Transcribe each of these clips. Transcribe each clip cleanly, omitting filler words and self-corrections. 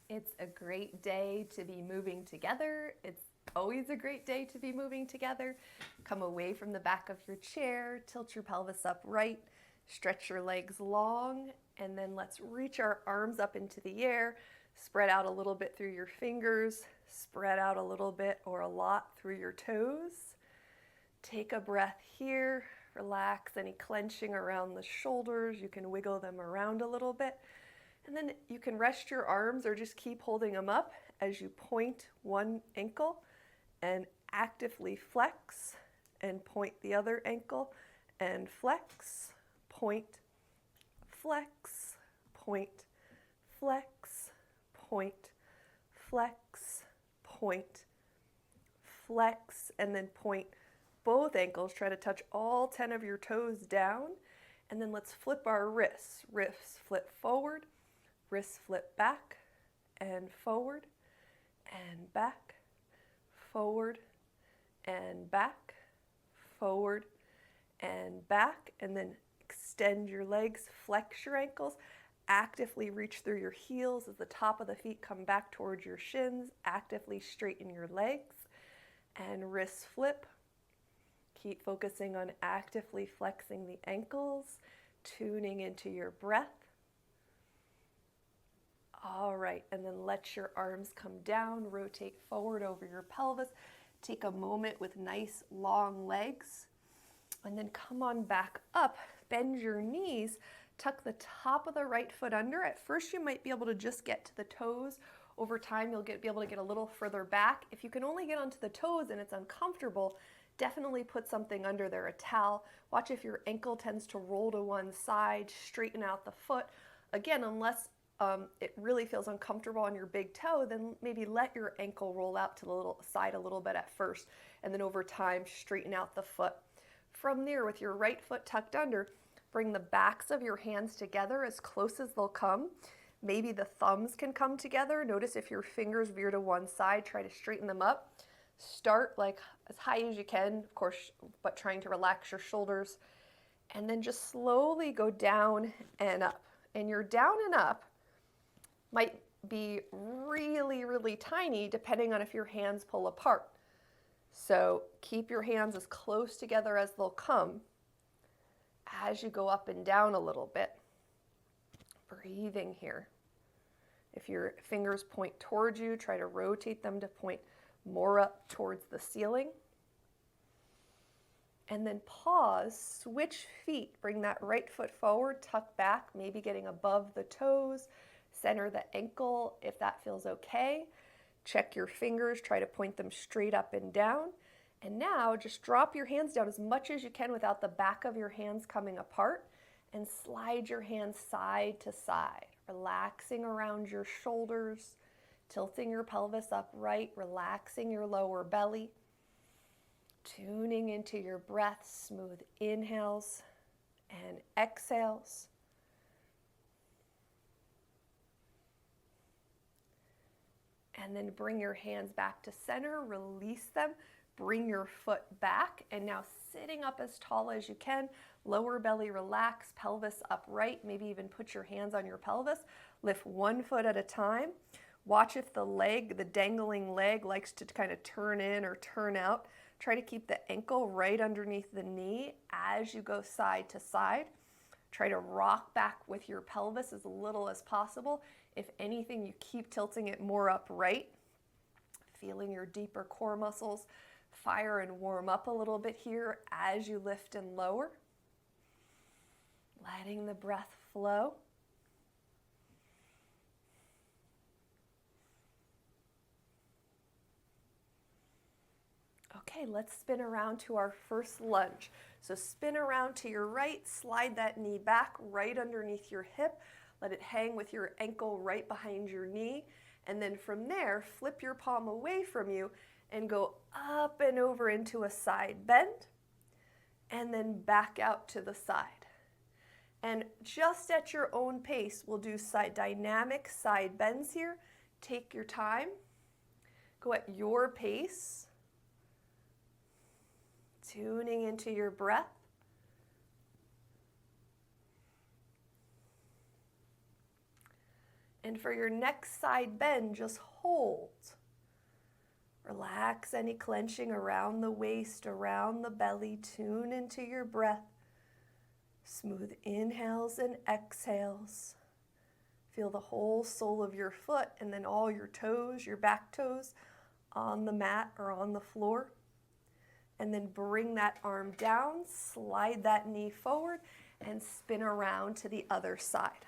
It's a great day to be moving together. It's always a great day to be moving together. Come away from the back of your chair, tilt your pelvis upright, stretch your legs long, and then let's reach our arms up into the air. Spread out a little bit through your fingers, spread out a little bit or a lot through your toes. Take a breath here. Relax any clenching around the shoulders. You can wiggle them around a little bit. And then you can rest your arms or just keep holding them up as you point one ankle and actively flex and point the other ankle and flex, point, flex, point, flex, point, flex, point, flex, and then point both ankles. Try to touch all 10 of your toes down. And then let's flip our wrists. Wrists flip forward. Wrists flip back and forward and back, forward and back, forward and back, and then extend your legs, flex your ankles, actively reach through your heels as the top of the feet come back towards your shins, actively straighten your legs, and wrists flip. Keep focusing on actively flexing the ankles, tuning into your breath. All right, and then let your arms come down, rotate forward over your pelvis. Take a moment with nice long legs, and then come on back up. Bend your knees, tuck the top of the right foot under. At first, you might be able to just get to the toes. Over time, you'll be able to get a little further back. If you can only get onto the toes and it's uncomfortable, definitely put something under there, a towel. Watch if your ankle tends to roll to one side, straighten out the foot. Again, unless it really feels uncomfortable on your big toe, then maybe let your ankle roll out to the little side a little bit at first, and then over time, straighten out the foot. From there, with your right foot tucked under, bring the backs of your hands together as close as they'll come. Maybe the thumbs can come together. Notice if your fingers veer to one side, try to straighten them up. Start like as high as you can, of course, but trying to relax your shoulders. And then just slowly go down and up. And your down and up might be really, really tiny depending on if your hands pull apart. So keep your hands as close together as they'll come as you go up and down a little bit. Breathing here. If your fingers point towards you, try to rotate them to point more up towards the ceiling. And then pause, switch feet, bring that right foot forward, tuck back, maybe getting above the toes. Center the ankle if that feels okay. Check your fingers, try to point them straight up and down. And now just drop your hands down as much as you can without the back of your hands coming apart, and slide your hands side to side, relaxing around your shoulders, tilting your pelvis upright, relaxing your lower belly, tuning into your breath, smooth inhales and exhales. And then bring your hands back to center, release them, bring your foot back, and now sitting up as tall as you can, lower belly relaxed, pelvis upright, maybe even put your hands on your pelvis, lift one foot at a time. Watch if the dangling leg likes to kind of turn in or turn out. Try to keep the ankle right underneath the knee as you go side to side. Try to rock back with your pelvis as little as possible. If anything, you keep tilting it more upright, feeling your deeper core muscles fire and warm up a little bit here as you lift and lower. Letting the breath flow. Okay, let's spin around to our first lunge. So spin around to your right, slide that knee back right underneath your hip. Let it hang with your ankle right behind your knee. And then from there, flip your palm away from you and go up and over into a side bend. And then back out to the side. And just at your own pace, we'll do dynamic side bends here. Take your time. Go at your pace. Tuning into your breath. And for your next side bend, just hold. Relax any clenching around the waist, around the belly. Tune into your breath. Smooth inhales and exhales. Feel the whole sole of your foot and then all your toes, your back toes, on the mat or on the floor. And then bring that arm down, slide that knee forward, and spin around to the other side.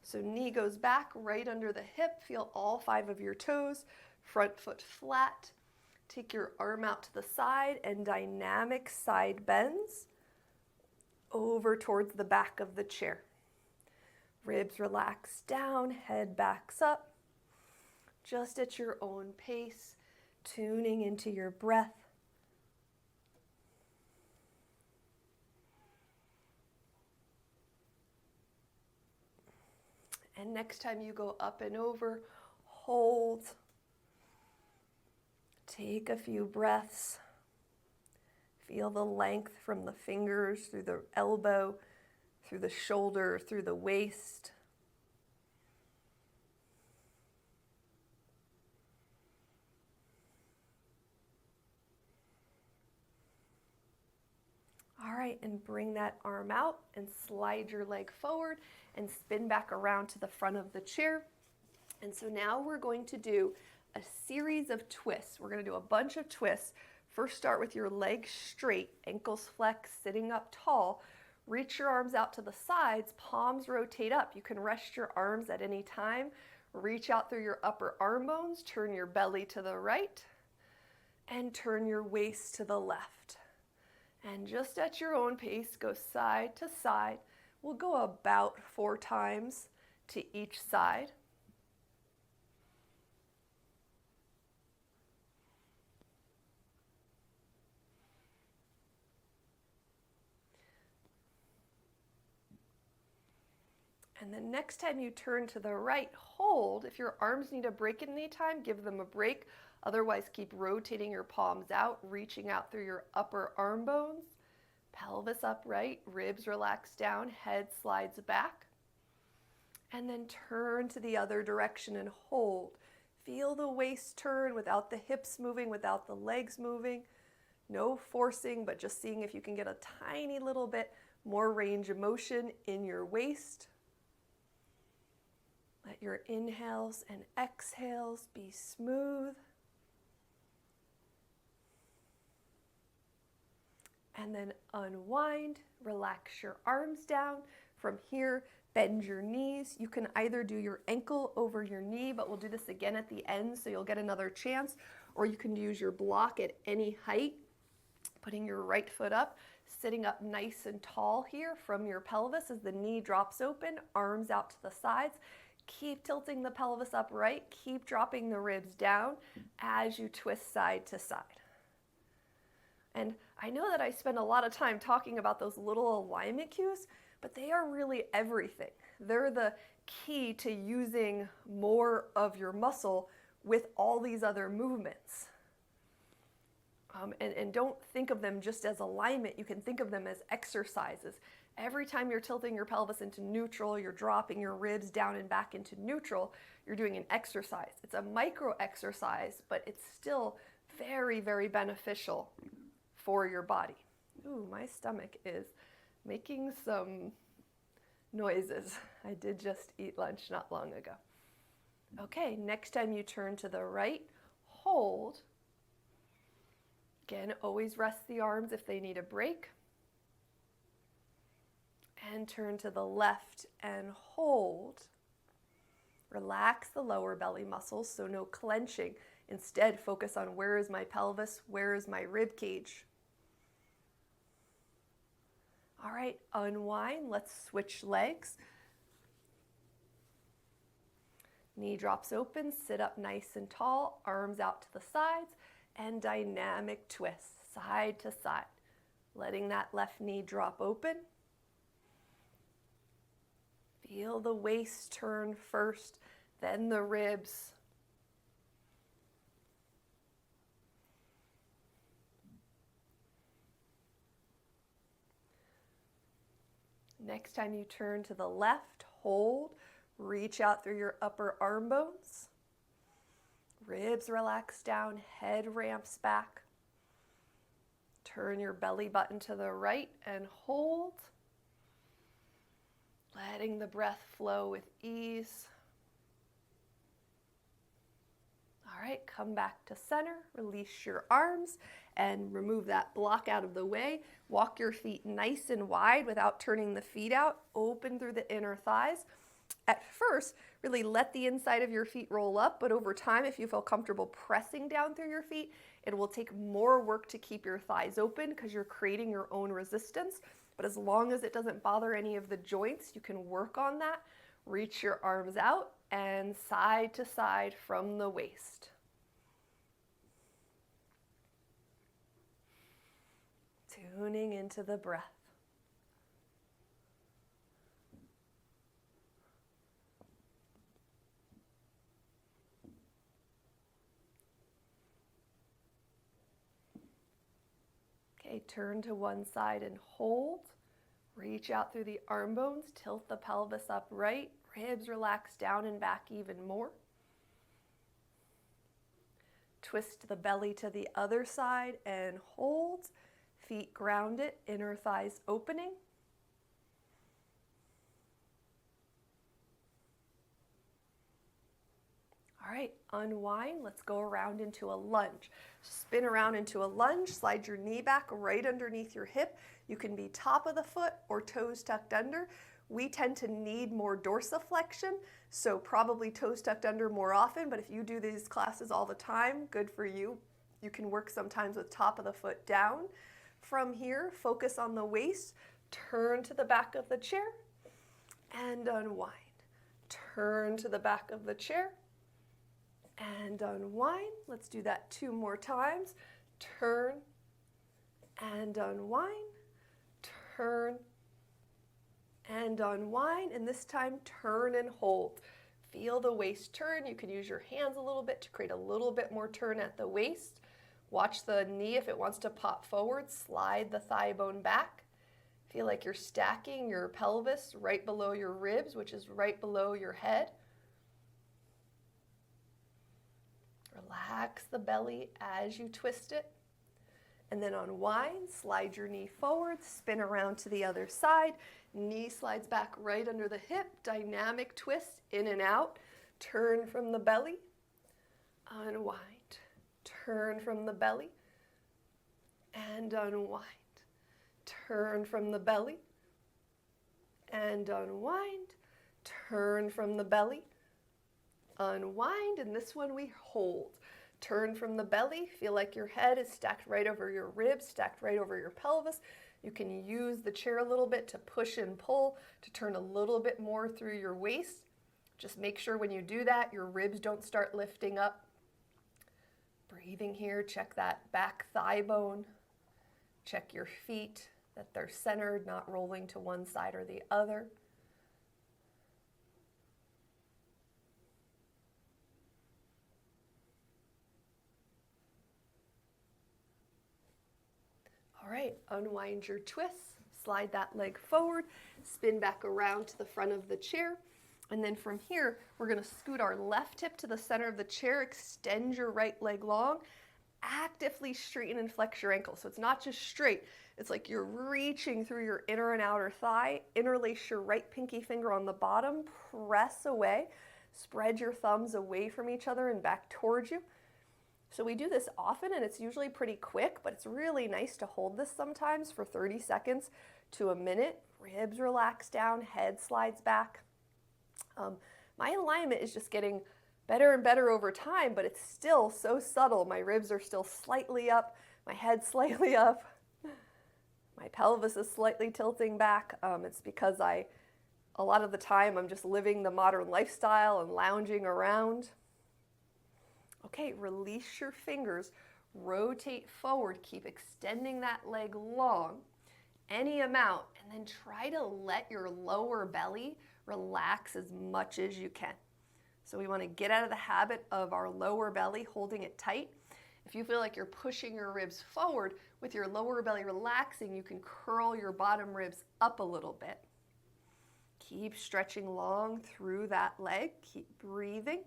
So knee goes back right under the hip. Feel all 5 of your toes, front foot flat. Take your arm out to the side and dynamic side bends over towards the back of the chair. Ribs relax down, head backs up, just at your own pace, tuning into your breath. And next time you go up and over, hold. Take a few breaths. Feel the length from the fingers through the elbow, through the shoulder, through the waist. All right, and bring that arm out and slide your leg forward and spin back around to the front of the chair. And so now we're going to do a series of twists. We're going to do a bunch of twists. First, start with your legs straight, ankles flex, sitting up tall. Reach your arms out to the sides, palms rotate up. You can rest your arms at any time. Reach out through your upper arm bones, turn your belly to the right, and turn your waist to the left. And just at your own pace, go side to side. We'll go about 4 times to each side. And then next time you turn to the right, hold. If your arms need a break at any time, give them a break. Otherwise, keep rotating your palms out, reaching out through your upper arm bones. Pelvis upright, ribs relax down, head slides back. And then turn to the other direction and hold. Feel the waist turn without the hips moving, without the legs moving. No forcing, but just seeing if you can get a tiny little bit more range of motion in your waist. Let your inhales and exhales be smooth. And then unwind, relax your arms down. From here, bend your knees. You can either do your ankle over your knee, but we'll do this again at the end so you'll get another chance, or you can use your block at any height, putting your right foot up, sitting up nice and tall here from your pelvis as the knee drops open, arms out to the sides. Keep tilting the pelvis upright, keep dropping the ribs down as you twist side to side. And I know that I spend a lot of time talking about those little alignment cues, but they are really everything. They're the key to using more of your muscle with all these other movements. And don't think of them just as alignment. You can think of them as exercises. Every time you're tilting your pelvis into neutral, you're dropping your ribs down and back into neutral, you're doing an exercise. It's a micro exercise, but it's still very, very beneficial for your body. Ooh, my stomach is making some noises. I did just eat lunch not long ago. Okay, next time you turn to the right, hold. Again, always rest the arms if they need a break. And turn to the left and hold. Relax the lower belly muscles, so no clenching. Instead, focus on where is my pelvis, where is my rib cage. All right, unwind. Let's switch legs. Knee drops open, sit up nice and tall, arms out to the sides, and dynamic twist, side to side. Letting that left knee drop open. Feel the waist turn first, then the ribs. Next time you turn to the left, hold, Reach out through your upper arm bones. Ribs relax down, head ramps back. Turn your belly button to the right and hold. Letting the breath flow with ease. All right, come back to center, release your arms and remove that block out of the way. Walk your feet nice and wide without turning the feet out. Open through the inner thighs. At first, really let the inside of your feet roll up, but over time, if you feel comfortable pressing down through your feet, it will take more work to keep your thighs open because you're creating your own resistance. But as long as it doesn't bother any of the joints, you can work on that. Reach your arms out and side to side from the waist. Tuning into the breath. Okay, turn to one side and hold. Reach out through the arm bones, tilt the pelvis upright, ribs relax down and back even more. Twist the belly to the other side and hold. Feet grounded, inner thighs opening. All right, unwind. Let's go around into a lunge. Spin around into a lunge, slide your knee back right underneath your hip. You can be top of the foot or toes tucked under. We tend to need more dorsiflexion, so probably toes tucked under more often, but if you do these classes all the time, good for you. You can work sometimes with top of the foot down. From here, focus on the waist, turn to the back of the chair and unwind. Turn to the back of the chair and unwind. Let's do that 2 more times. Turn and unwind. Turn and unwind. And this time, turn and hold. Feel the waist turn. You can use your hands a little bit to create a little bit more turn at the waist. Watch the knee if it wants to pop forward. Slide the thigh bone back. Feel like you're stacking your pelvis right below your ribs, which is right below your head. Relax the belly as you twist it. And then unwind, slide your knee forward, spin around to the other side. Knee slides back right under the hip. Dynamic twist, in and out. Turn from the belly. Unwind. Turn from the belly. And unwind. Turn from the belly. And unwind. Turn from the belly. Unwind, and this one we hold. Turn from the belly, feel like your head is stacked right over your ribs, stacked right over your pelvis. You can use the chair a little bit to push and pull, to turn a little bit more through your waist. Just make sure when you do that, your ribs don't start lifting up. Breathing here, check that back thigh bone. Check your feet, that they're centered, not rolling to one side or the other. All right, unwind your twists, slide that leg forward, spin back around to the front of the chair, and then from here, we're gonna scoot our left hip to the center of the chair, extend your right leg long, actively straighten and flex your ankle. So it's not just straight, it's like you're reaching through your inner and outer thigh, interlace your right pinky finger on the bottom, press away, spread your thumbs away from each other and back towards you. So we do this often and it's usually pretty quick, but it's really nice to hold this sometimes for 30 seconds to a minute. Ribs relax down, head slides back. My alignment is just getting better and better over time, but it's still so subtle. My ribs are still slightly up, my head slightly up, my pelvis is slightly tilting back. It's because a lot of the time I'm just living the modern lifestyle and lounging around. Okay, release your fingers, rotate forward, keep extending that leg long, any amount, and then try to let your lower belly relax as much as you can. So we want to get out of the habit of our lower belly holding it tight. If you feel like you're pushing your ribs forward, with your lower belly relaxing, you can curl your bottom ribs up a little bit. Keep stretching long through that leg. Keep breathing.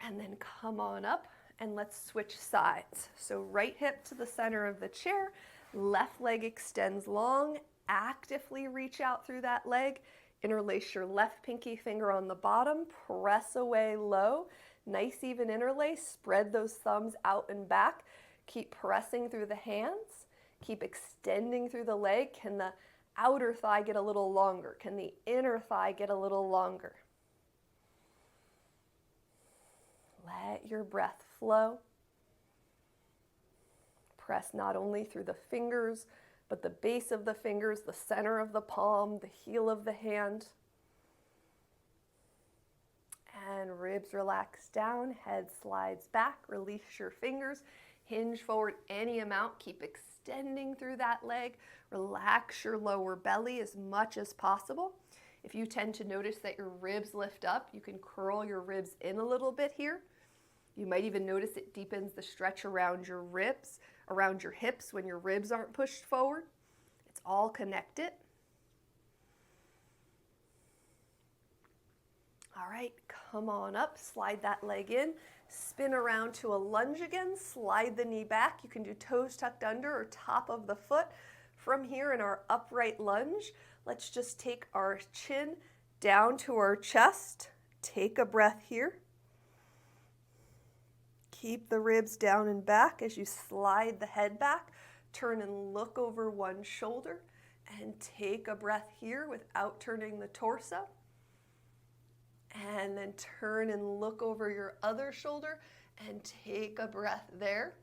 And then come on up and let's switch sides. So right hip to the center of the chair, left leg extends long. Actively reach out through that leg. Interlace your left pinky finger on the bottom. Press away low. Nice even interlace. Spread those thumbs out and back. Keep pressing through the hands. Keep extending through the leg. Can the outer thigh get a little longer? Can the inner thigh get a little longer? Let your breath flow. Press not only through the fingers, but the base of the fingers, the center of the palm, the heel of the hand. And ribs relax down, head slides back, release your fingers, hinge forward any amount, keep extending through that leg, relax your lower belly as much as possible. If you tend to notice that your ribs lift up, you can curl your ribs in a little bit here. You might even notice it deepens the stretch around your ribs, around your hips when your ribs aren't pushed forward. It's all connected. All right, come on up, slide that leg in, spin around to a lunge again, slide the knee back. You can do toes tucked under or top of the foot. From here in our upright lunge, let's just take our chin down to our chest. Take a breath here. Keep the ribs down and back as you slide the head back. Turn and look over one shoulder and take a breath here without turning the torso. And then turn and look over your other shoulder and take a breath there.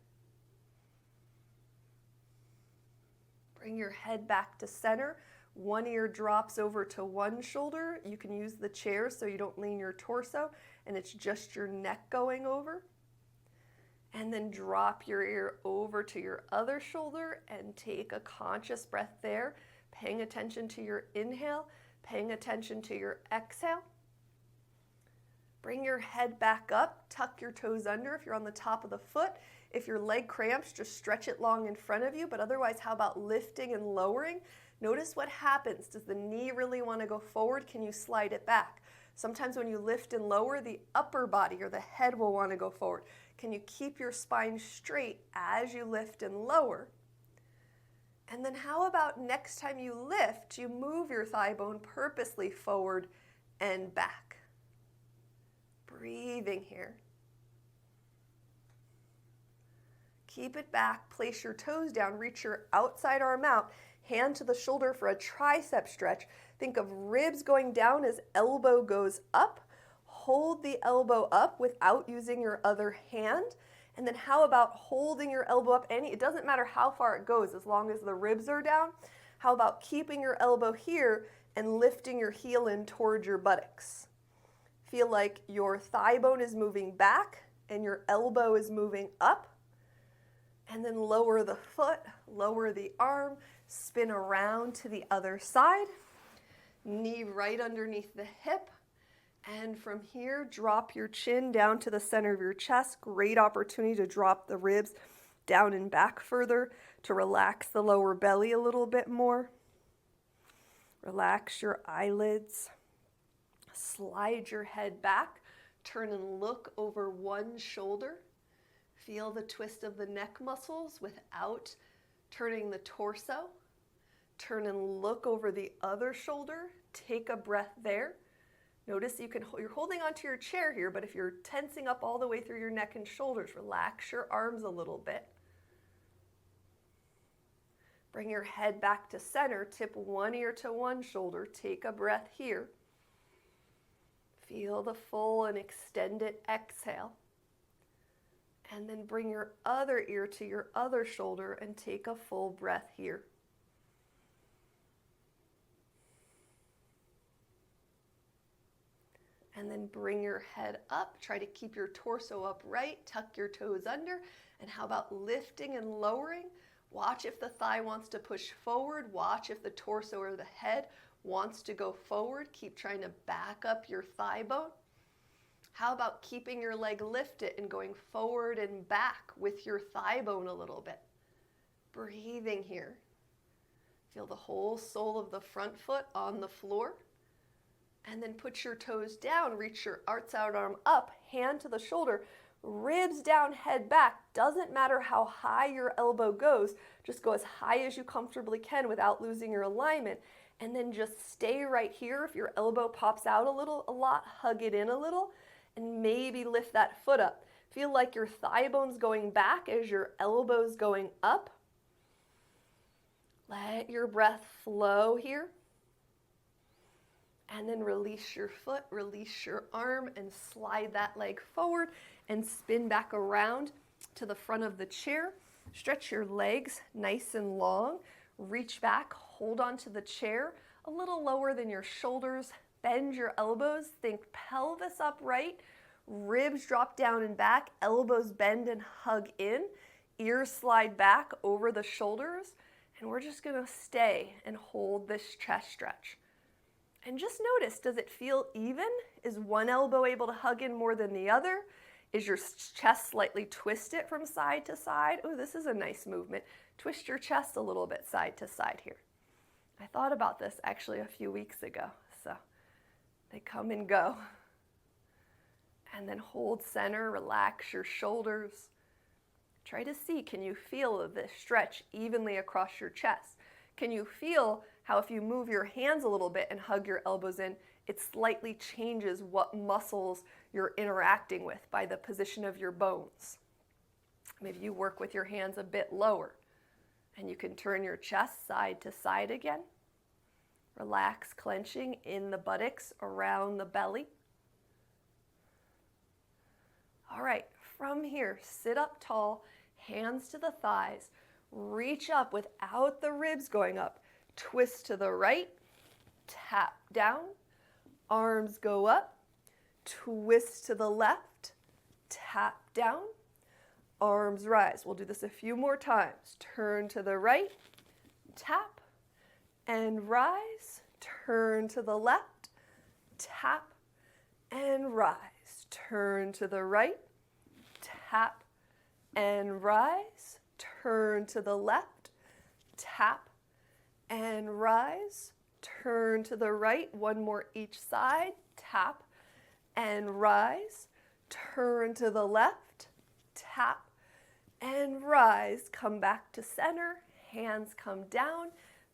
Bring your head back to center. One ear drops over to one shoulder. You can use the chair so you don't lean your torso and it's just your neck going over. And then drop your ear over to your other shoulder and take a conscious breath there, paying attention to your inhale, paying attention to your exhale. Bring your head back up, tuck your toes under if you're on the top of the foot. If your leg cramps, just stretch it long in front of you, but otherwise, how about lifting and lowering? Notice what happens. Does the knee really want to go forward? Can you slide it back? Sometimes when you lift and lower, the upper body or the head will want to go forward. Can you keep your spine straight as you lift and lower? And then how about next time you lift, you move your thigh bone purposely forward and back. Breathing here. Keep it back, place your toes down, reach your outside arm out, hand to the shoulder for a tricep stretch. Think of ribs going down as elbow goes up. Hold the elbow up without using your other hand. And then how about holding your elbow up? It doesn't matter how far it goes as long as the ribs are down. How about keeping your elbow here and lifting your heel in towards your buttocks? Feel like your thigh bone is moving back and your elbow is moving up. And then lower the foot, lower the arm, spin around to the other side. Knee right underneath the hip. And from here, drop your chin down to the center of your chest. Great opportunity to drop the ribs down and back further to relax the lower belly a little bit more. Relax your eyelids. Slide your head back. Turn and look over one shoulder. Feel the twist of the neck muscles without turning the torso. Turn and look over the other shoulder. Take a breath there. Notice you're holding onto your chair here, but if you're tensing up all the way through your neck and shoulders, relax your arms a little bit. Bring your head back to center. Tip one ear to one shoulder. Take a breath here. Feel the full and extended exhale. And then bring your other ear to your other shoulder and take a full breath here. And then bring your head up. Try to keep your torso upright. Tuck your toes under. And how about lifting and lowering? Watch if the thigh wants to push forward. Watch if the torso or the head wants to go forward. Keep trying to back up your thigh bone. How about keeping your leg lifted and going forward and back with your thigh bone a little bit? Breathing here. Feel the whole sole of the front foot on the floor. And then put your toes down, reach your outside arm up, hand to the shoulder, ribs down, head back. Doesn't matter how high your elbow goes, just go as high as you comfortably can without losing your alignment. And then just stay right here. If your elbow pops out a lot, hug it in a little, and maybe lift that foot up. Feel like your thigh bone's going back as your elbow's going up. Let your breath flow here. And then release your foot, release your arm, and slide that leg forward and spin back around to the front of the chair. Stretch your legs nice and long. Reach back, hold onto the chair, a little lower than your shoulders. Bend your elbows, think pelvis upright, ribs drop down and back, elbows bend and hug in, ears slide back over the shoulders, and we're just gonna stay and hold this chest stretch. And just notice, does it feel even? Is one elbow able to hug in more than the other? Is your chest slightly twisted from side to side? Oh, this is a nice movement. Twist your chest a little bit side to side here. I thought about this actually a few weeks ago, so they come and go. And then hold center, relax your shoulders. Try to see, can you feel this stretch evenly across your chest? Can you feel how if you move your hands a little bit and hug your elbows in, it slightly changes what muscles you're interacting with by the position of your bones? Maybe you work with your hands a bit lower, and you can turn your chest side to side again. Relax, clenching in the buttocks, around the belly. All right, from here, sit up tall, hands to the thighs. Reach up without the ribs going up. Twist to the right, tap down, arms go up, twist to the left, tap down, arms rise. We'll do this a few more times. Turn to the right, tap, and rise. Turn to the left, tap, and rise. Turn to the right, tap, and rise. Turn to the left, tap, and rise. Turn to the right, one more each side, tap, and rise. Turn to the left, tap, and rise. Come back to center, hands come down,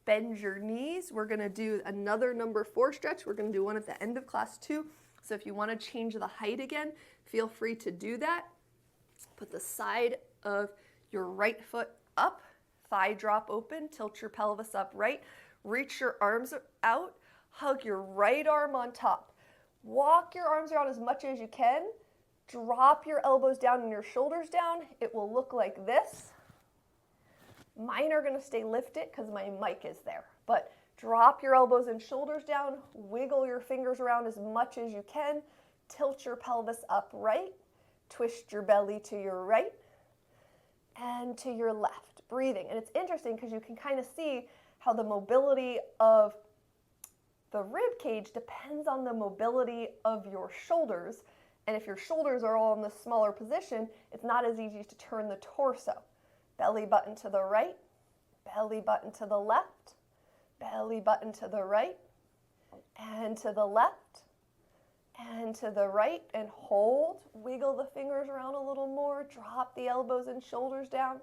bend your knees. We're gonna do another number 4 stretch. We're gonna do one at the end of class 2. So if you wanna change the height again, feel free to do that. Put the side of your right foot up, thigh drop open, tilt your pelvis upright, reach your arms out, hug your right arm on top. Walk your arms around as much as you can. Drop your elbows down and your shoulders down. It will look like this. Mine are gonna stay lifted because my mic is there, but drop your elbows and shoulders down, wiggle your fingers around as much as you can, tilt your pelvis upright, twist your belly to your right and to your left, breathing. And it's interesting because you can kind of see how the mobility of the rib cage depends on the mobility of your shoulders. And if your shoulders are all in the smaller position, it's not as easy to turn the torso. Belly button to the right, belly button to the left, belly button to the right, and to the left, and to the right, and hold. Wiggle the fingers around a little more, drop the elbows and shoulders down,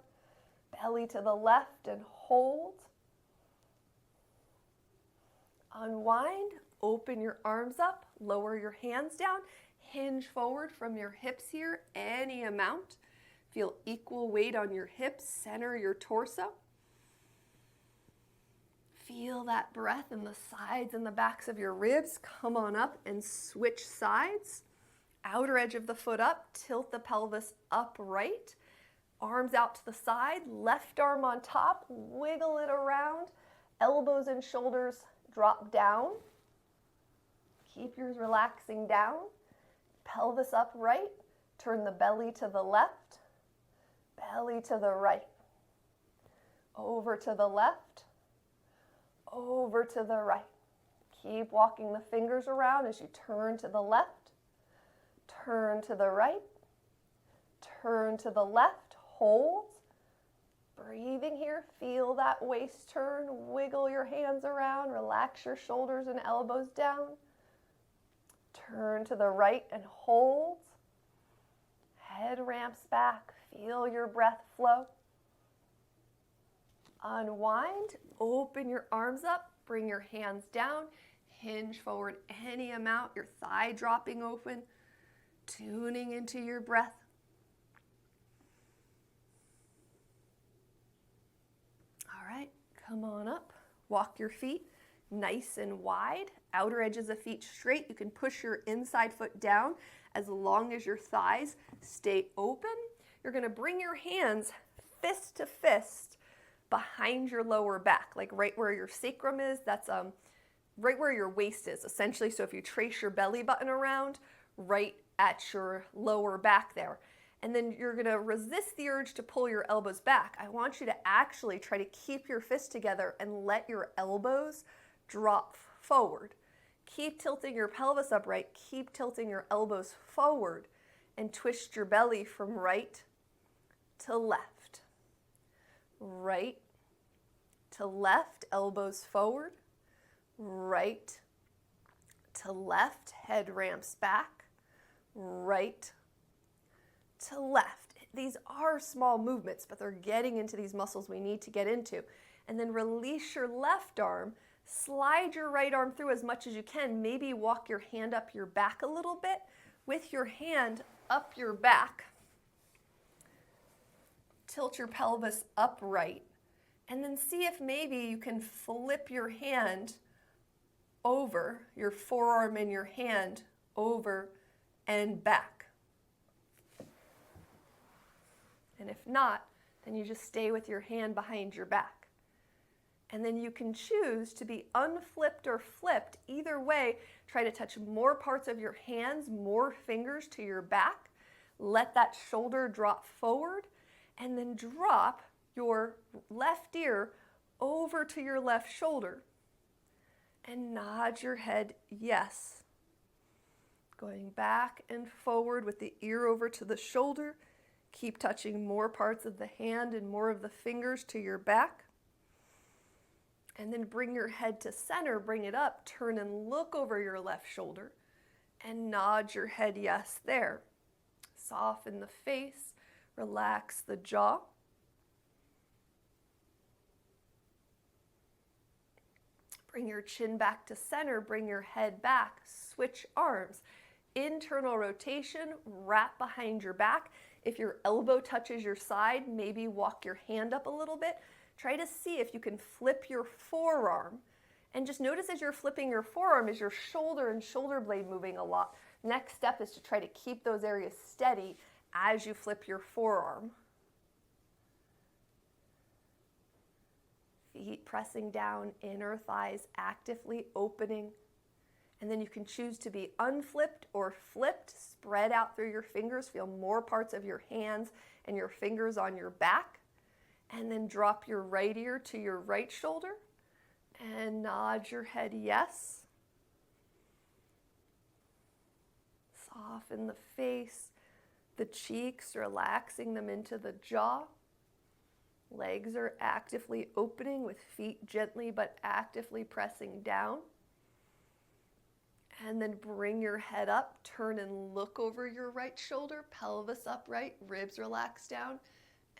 belly to the left, and hold. Unwind, open your arms up, lower your hands down, hinge forward from your hips here, any amount. Feel equal weight on your hips, center your torso. Feel that breath in the sides and the backs of your ribs. Come on up and switch sides. Outer edge of the foot up, tilt the pelvis upright. Arms out to the side, left arm on top, wiggle it around. Elbows and shoulders drop down. Keep yours relaxing down. Pelvis upright, turn the belly to the left, belly to the right. Over to the left, over to the right. Keep walking the fingers around as you turn to the left, turn to the right, turn to the left, hold, Breathing here, feel that waist turn, wiggle your hands around, relax your shoulders and elbows down. Turn to the right and hold. Head ramps back, feel your breath flow. Unwind, open your arms up, bring your hands down, hinge forward any amount, your thigh dropping open, tuning into your breath. All right, come on up, walk your feet nice and wide, outer edges of feet straight. You can push your inside foot down as long as your thighs stay open. You're going to bring your hands fist to fist behind your lower back, like right where your sacrum is. That's right where your waist is, essentially. So if you trace your belly button around, right at your lower back there. And then you're going to resist the urge to pull your elbows back. I want you to actually try to keep your fists together and let your elbows drop forward. Keep tilting your pelvis upright. Keep tilting your elbows forward and twist your belly from right to left. Right to left, elbows forward. Right to left, head ramps back. Right to left. These are small movements, but they're getting into these muscles we need to get into. And then release your left arm. Slide your right arm through as much as you can. Maybe walk your hand up your back a little bit. With your hand up your back, tilt your pelvis upright. And then see if maybe you can flip your hand over, your forearm and your hand over and back. And if not, then you just stay with your hand behind your back. And then you can choose to be unflipped or flipped. Either way, try to touch more parts of your hands, more fingers to your back. Let that shoulder drop forward, and then drop your left ear over to your left shoulder. And nod your head yes. Going back and forward with the ear over to the shoulder. Keep touching more parts of the hand and more of the fingers to your back. And then bring your head to center, bring it up, turn and look over your left shoulder and nod your head yes there. Soften the face, relax the jaw. Bring your chin back to center, bring your head back, switch arms. Internal rotation, wrap behind your back. If your elbow touches your side, maybe walk your hand up a little bit. Try to see if you can flip your forearm. And just notice as you're flipping your forearm, is your shoulder and shoulder blade moving a lot. Next step is to try to keep those areas steady as you flip your forearm. Feet pressing down, inner thighs actively opening. And then you can choose to be unflipped or flipped. Spread out through your fingers. Feel more parts of your hands and your fingers on your back. And then drop your right ear to your right shoulder and nod your head yes. Soften the face, the cheeks, relaxing them into the jaw. Legs are actively opening with feet gently but actively pressing down. And then bring your head up, turn and look over your right shoulder, pelvis upright, ribs relax down.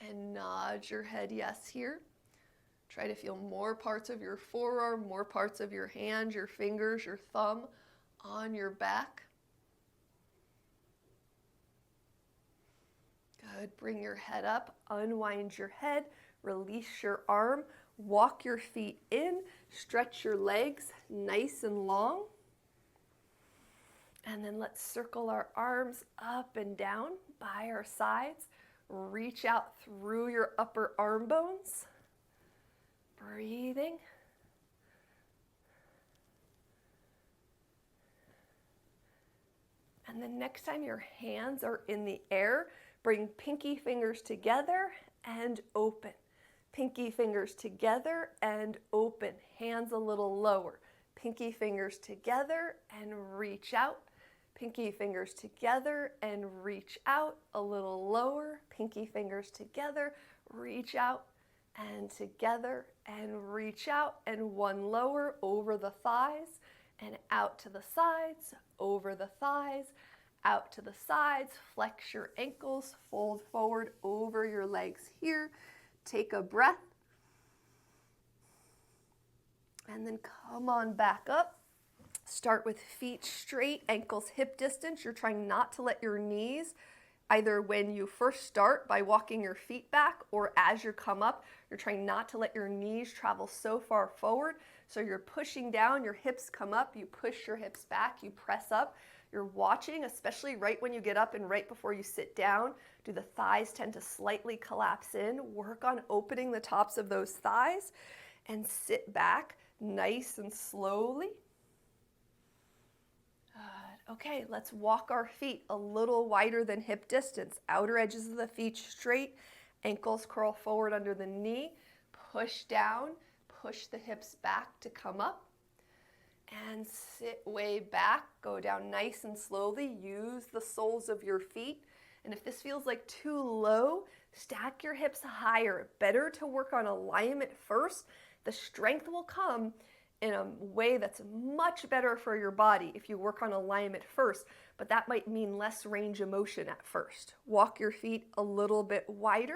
And nod your head yes here. Try to feel more parts of your forearm, more parts of your hand, your fingers, your thumb on your back. Good. Bring your head up, unwind your head, release your arm, walk your feet in, stretch your legs nice and long. And then let's circle our arms up and down by our sides. Reach out through your upper arm bones. Breathing. And then next time your hands are in the air, bring pinky fingers together and open. Pinky fingers together and open. Hands a little lower. Pinky fingers together and reach out. Pinky fingers together and reach out a little lower. Pinky fingers together, reach out. and together, and reach out, and one lower over the thighs, and out to the sides, over the thighs, out to the sides. Flex your ankles, fold forward over your legs here. Take a breath, and then come on back up. Start with feet straight, ankles hip distance. You're trying not to let your knees, either when you first start by walking your feet back or as you come up, you're trying not to let your knees travel so far forward. So you're pushing down, your hips come up, you push your hips back, you press up. You're watching, especially right when you get up and right before you sit down. Do the thighs tend to slightly collapse in? Work on opening the tops of those thighs and sit back nice and slowly. Good. Okay, let's walk our feet a little wider than hip distance. Outer edges of the feet straight, ankles curl forward under the knee, push down, push the hips back to come up, and sit way back. Go down nice and slowly. Use the soles of your feet. And if this feels like too low, stack your hips higher. Better to work on alignment first. The strength will come in a way that's much better for your body if you work on alignment first, but that might mean less range of motion at first. Walk your feet a little bit wider.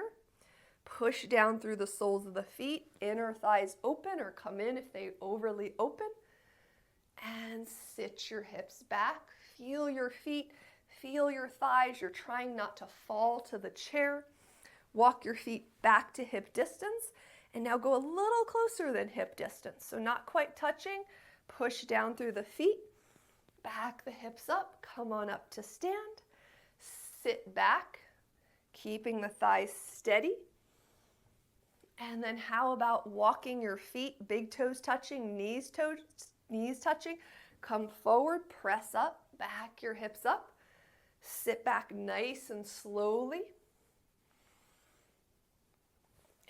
Push down through the soles of the feet. Inner thighs open or come in if they overly open. And sit your hips back. Feel your feet, feel your thighs. You're trying not to fall to the chair. Walk your feet back to hip distance. And now go a little closer than hip distance. So not quite touching. Push down through the feet. Back the hips up. Come on up to stand. Sit back, keeping the thighs steady. And then how about walking your feet, big toes touching, knees touching. Come forward, press up, back your hips up. Sit back nice and slowly.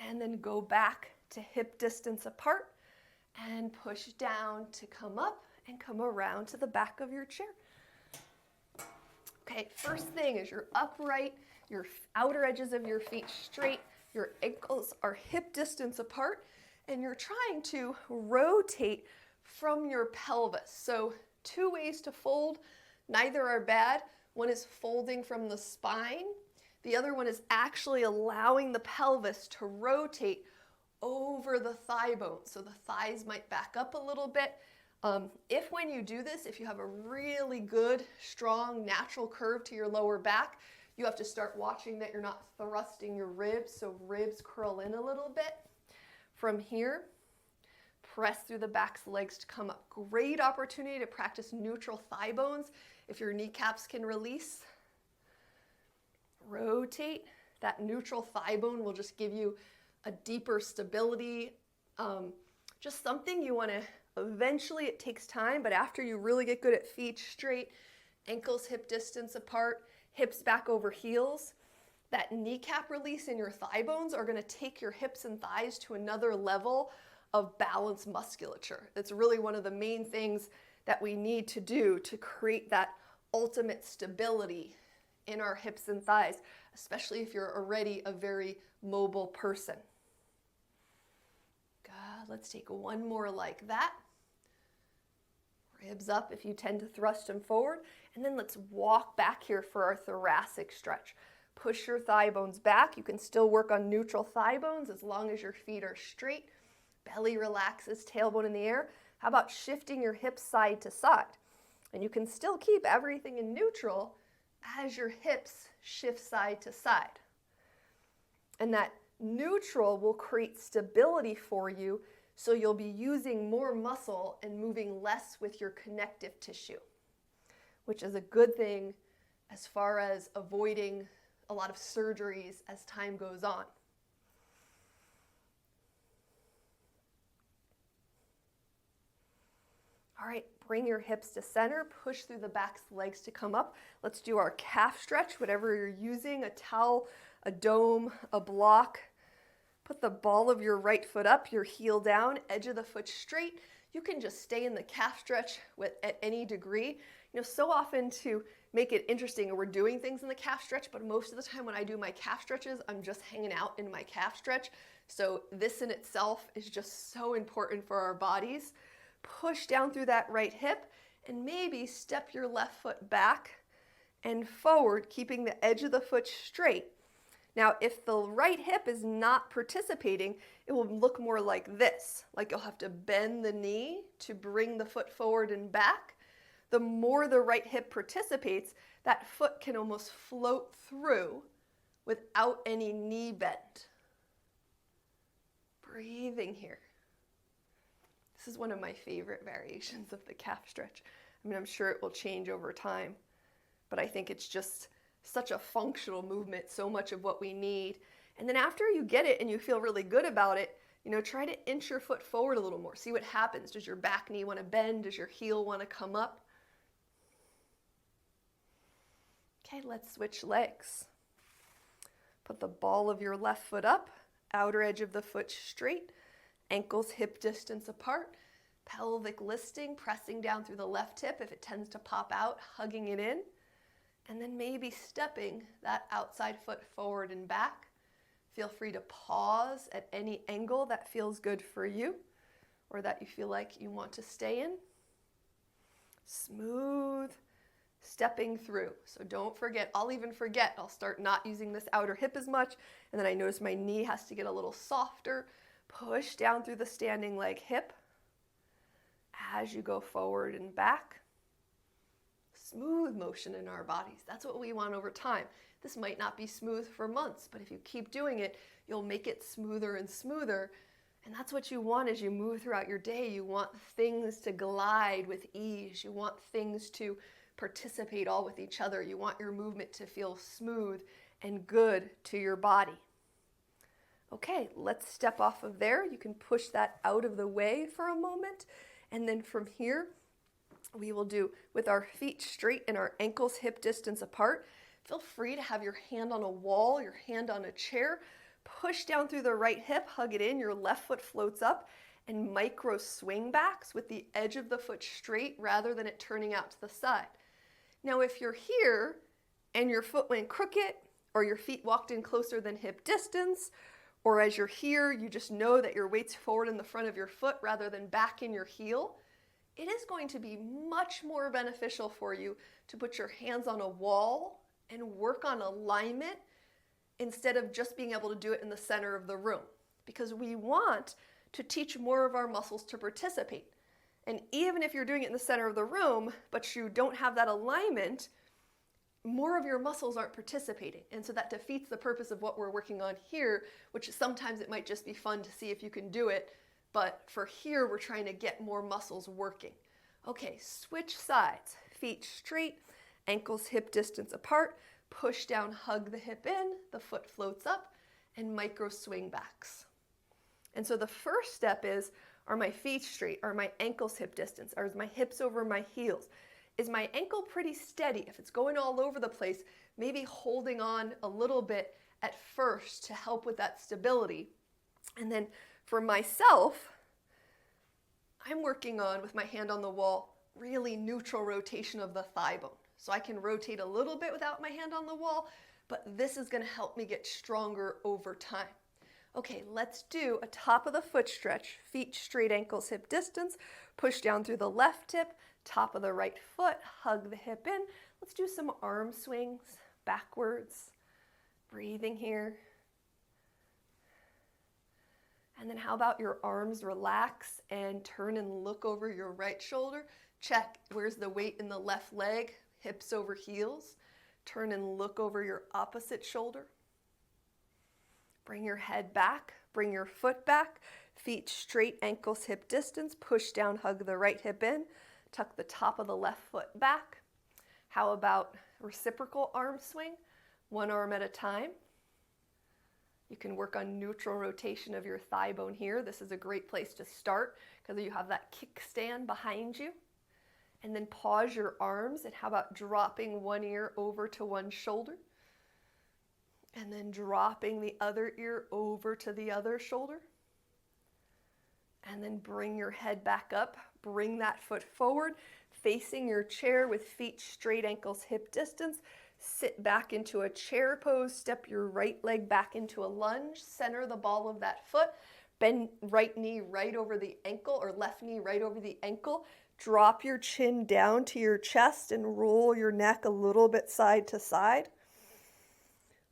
And then go back to hip distance apart and push down to come up and come around to the back of your chair. Okay, first thing is you're upright, your outer edges of your feet straight, your ankles are hip distance apart, and you're trying to rotate from your pelvis. So 2 ways to fold, neither are bad. One is folding from the spine. The other one is actually allowing the pelvis to rotate over the thigh bone. So the thighs might back up a little bit. If when you do this, if you have a really good, strong, natural curve to your lower back, you have to start watching that you're not thrusting your ribs, so ribs curl in a little bit. From here, press through the back legs to come up. Great opportunity to practice neutral thigh bones if your kneecaps can release. Rotate. That neutral thigh bone will just give you a deeper stability. Just something you want to, eventually it takes time, but after you really get good at feet straight, ankles hip distance apart, hips back over heels, that kneecap release in your thigh bones are going to take your hips and thighs to another level of balance musculature. It's really one of the main things that we need to do to create that ultimate stability in our hips and thighs, especially if you're already a very mobile person. Good. Let's take one more like that. Ribs up if you tend to thrust them forward. And then let's walk back here for our thoracic stretch. Push your thigh bones back. You can still work on neutral thigh bones as long as your feet are straight. Belly relaxes, tailbone in the air. How about shifting your hips side to side? And you can still keep everything in neutral as your hips shift side to side. And that neutral will create stability for you, so you'll be using more muscle and moving less with your connective tissue, which is a good thing as far as avoiding a lot of surgeries as time goes on. All right, bring your hips to center, push through the back legs to come up. Let's do our calf stretch, whatever you're using, a towel, a dome, a block. Put the ball of your right foot up, your heel down, edge of the foot straight. You can just stay in the calf stretch at any degree. You know, so often to make it interesting, and we're doing things in the calf stretch, but most of the time when I do my calf stretches, I'm just hanging out in my calf stretch. So this in itself is just so important for our bodies. Push down through that right hip and maybe step your left foot back and forward, keeping the edge of the foot straight. Now, if the right hip is not participating, it will look more like this, like you'll have to bend the knee to bring the foot forward and back. The more the right hip participates, that foot can almost float through without any knee bend. Breathing here. This is one of my favorite variations of the calf stretch. I mean, I'm sure it will change over time, but I think it's just such a functional movement, so much of what we need. And then after you get it and you feel really good about it, try to inch your foot forward a little more. See what happens. Does your back knee want to bend? Does your heel want to come up? Okay, let's switch legs. Put the ball of your left foot up, outer edge of the foot straight, ankles hip distance apart, pelvic listing, pressing down through the left hip if it tends to pop out, hugging it in, and then maybe stepping that outside foot forward and back. Feel free to pause at any angle that feels good for you or that you feel like you want to stay in. Smooth stepping through. So don't forget, I'll start not using this outer hip as much, and then I notice my knee has to get a little softer. Push down through the standing leg hip as you go forward and back. Smooth motion in our bodies. That's what we want over time. This might not be smooth for months, but if you keep doing it, you'll make it smoother and smoother. And that's what you want as you move throughout your day. You want things to glide with ease. You want things to participate all with each other. You want your movement to feel smooth and good to your body. Okay, let's step off of there. You can push that out of the way for a moment. And then from here, we will do with our feet straight and our ankles hip distance apart. Feel free to have your hand on a wall, your hand on a chair. Push down through the right hip, hug it in. Your left foot floats up, and micro swing backs with the edge of the foot straight rather than it turning out to the side. Now, if you're here and your foot went crooked, or your feet walked in closer than hip distance, or as you're here, you just know that your weight's forward in the front of your foot rather than back in your heel, it is going to be much more beneficial for you to put your hands on a wall and work on alignment instead of just being able to do it in the center of the room, because we want to teach more of our muscles to participate. And even if you're doing it in the center of the room, but you don't have that alignment, more of your muscles aren't participating. And so that defeats the purpose of what we're working on here, which sometimes it might just be fun to see if you can do it. But for here, we're trying to get more muscles working. Okay, switch sides. Feet straight, ankles hip distance apart. Push down, hug the hip in, the foot floats up, and micro swing backs. And so the first step is, are my feet straight? Are my ankles hip distance? Are my hips over my heels? Is my ankle pretty steady? If it's going all over the place, maybe holding on a little bit at first to help with that stability. And then for myself, I'm working on, with my hand on the wall, really neutral rotation of the thigh bone. So I can rotate a little bit without my hand on the wall, but this is going to help me get stronger over time. Okay, let's do a top of the foot stretch. Feet straight, ankles hip distance. Push down through the left hip, top of the right foot, hug the hip in. Let's do some arm swings backwards. Breathing here. And then how about your arms relax and turn and look over your right shoulder? Check, where's the weight in the left leg? Hips over heels. Turn and look over your opposite shoulder. Bring your head back, bring your foot back, feet straight, ankles hip distance, push down, hug the right hip in, tuck the top of the left foot back. How about reciprocal arm swing? One arm at a time. You can work on neutral rotation of your thigh bone here. This is a great place to start because you have that kickstand behind you. And then pause your arms, and how about dropping one ear over to one shoulder? And then dropping the other ear over to the other shoulder. And then bring your head back up, bring that foot forward, facing your chair with feet straight, ankles hip distance. Sit back into a chair pose, step your right leg back into a lunge, center the ball of that foot, bend right knee right over the ankle or left knee right over the ankle. Drop your chin down to your chest and roll your neck a little bit side to side.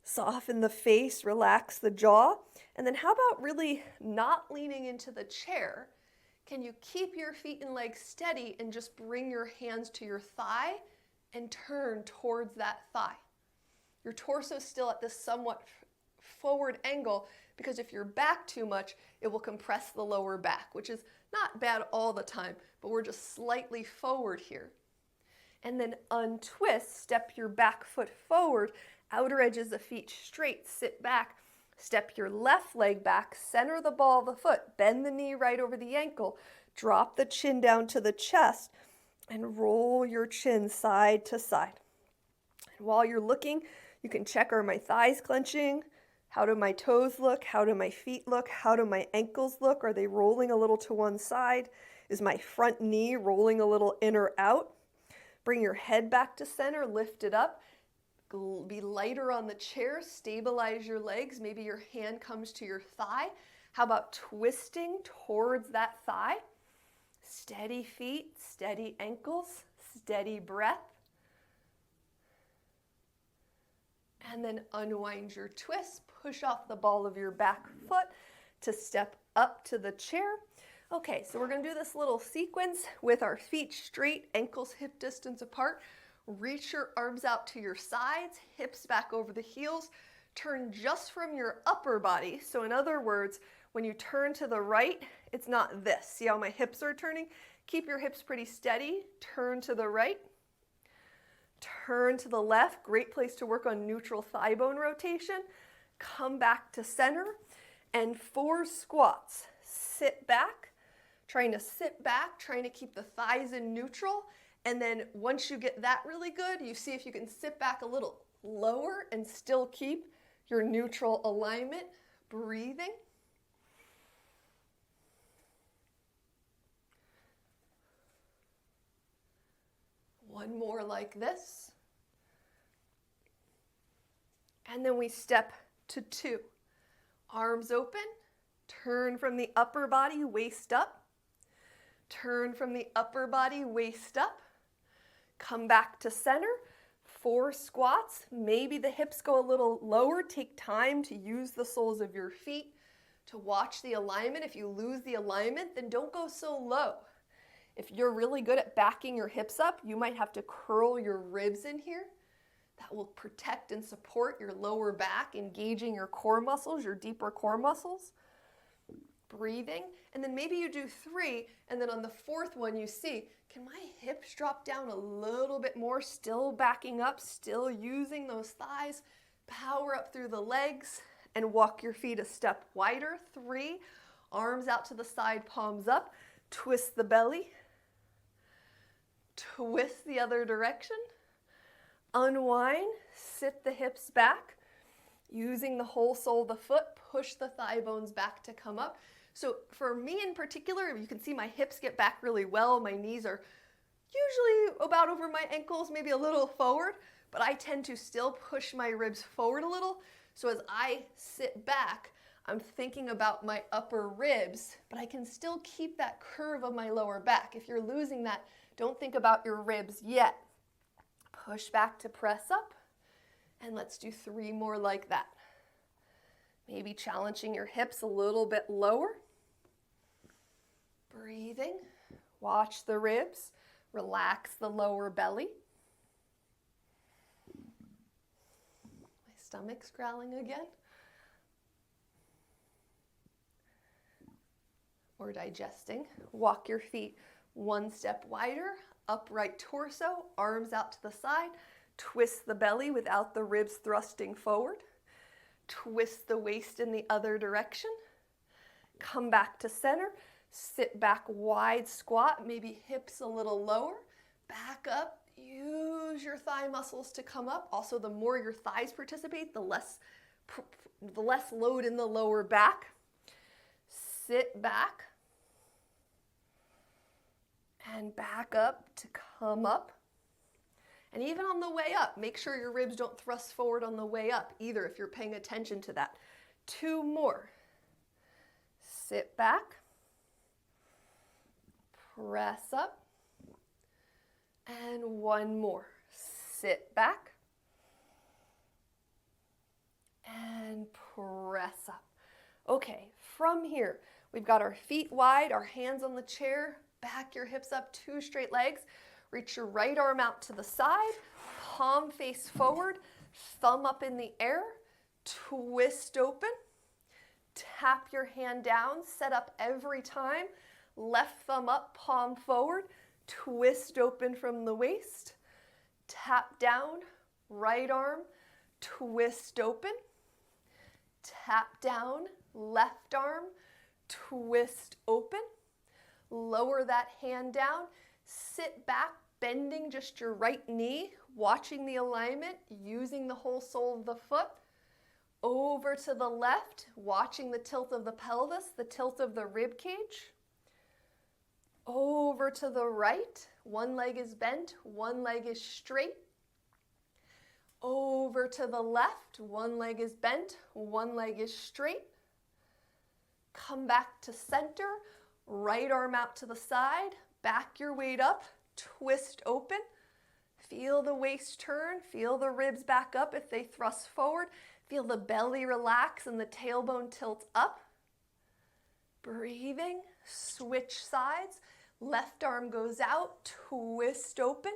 Soften the face, relax the jaw. And then how about really not leaning into the chair? Can you keep your feet and legs steady and just bring your hands to your thigh and turn towards that thigh? Your torso is still at this somewhat forward angle, because if you're back too much, it will compress the lower back, which is not bad all the time, but we're just slightly forward here. And then untwist, step your back foot forward, outer edges of feet straight, sit back, step your left leg back, center the ball of the foot, bend the knee right over the ankle, drop the chin down to the chest, and roll your chin side to side. And while you're looking, you can check, are my thighs clenching? How do my toes look? How do my feet look? How do my ankles look? Are they rolling a little to one side? Is my front knee rolling a little in or out? Bring your head back to center, lift it up. Be lighter on the chair, stabilize your legs. Maybe your hand comes to your thigh. How about twisting towards that thigh? Steady feet, steady ankles, steady breath. And then unwind your twist, push off the ball of your back foot to step up to the chair. Okay, so we're going to do this little sequence with our feet straight, ankles hip distance apart. Reach your arms out to your sides, hips back over the heels. Turn just from your upper body. So in other words, when you turn to the right, it's not this. See how my hips are turning? Keep your hips pretty steady. Turn to the right. Turn to the left. Great place to work on neutral thigh bone rotation. Come back to center. And 4 squats. Sit back. Trying to keep the thighs in neutral. And then once you get that really good, you see if you can sit back a little lower and still keep your neutral alignment. Breathing. One more like this. And then we step to 2. Arms open. Turn from the upper body, waist up. Turn from the upper body, waist up. Come back to center. 4 squats. Maybe the hips go a little lower. Take time to use the soles of your feet to watch the alignment. If you lose the alignment, then don't go so low. If you're really good at backing your hips up, you might have to curl your ribs in here. That will protect and support your lower back, engaging your core muscles, your deeper core muscles. Breathing. And then maybe you do 3, and then on the 4th one you see, can my hips drop down a little bit more? Still backing up, still using those thighs. Power up through the legs and walk your feet a step wider. 3, arms out to the side, palms up. Twist the belly. Twist the other direction. Unwind, sit the hips back. Using the whole sole of the foot, push the thigh bones back to come up. So for me in particular, you can see my hips get back really well. My knees are usually about over my ankles, maybe a little forward, but I tend to still push my ribs forward a little. So as I sit back, I'm thinking about my upper ribs, but I can still keep that curve of my lower back. If you're losing that, don't think about your ribs yet. Push back to press up, and let's do 3 more like that. Maybe challenging your hips a little bit lower. Breathing. Watch the ribs. Relax the lower belly. My stomach's growling again. Or digesting. Walk your feet 1 step wider. Upright torso. Arms out to the side. Twist the belly without the ribs thrusting forward. Twist the waist in the other direction. Come back to center. Sit back, wide squat, maybe hips a little lower. Back up. Use your thigh muscles to come up. Also, the more your thighs participate, the less load in the lower back. Sit back. and back up to come up. And even on the way up, make sure your ribs don't thrust forward on the way up either if you're paying attention to that. 2 more. Sit back, press up, and 1 more. Sit back, and press up. Okay, from here, we've got our feet wide, our hands on the chair, back your hips up, 2 straight legs. Reach your right arm out to the side, palm face forward, thumb up in the air, twist open, tap your hand down, set up every time, left thumb up, palm forward, twist open from the waist, tap down, right arm, twist open, tap down, left arm, twist open, lower that hand down, sit back, bending just your right knee, watching the alignment, using the whole sole of the foot. Over to the left, watching the tilt of the pelvis, the tilt of the rib cage. Over to the right, one leg is bent, one leg is straight. Over to the left, one leg is bent, one leg is straight. Come back to center, right arm out to the side, back your weight up, twist open. Feel the waist turn, feel the ribs back up if they thrust forward. Feel the belly relax and the tailbone tilt up. Breathing, switch sides. Left arm goes out, twist open.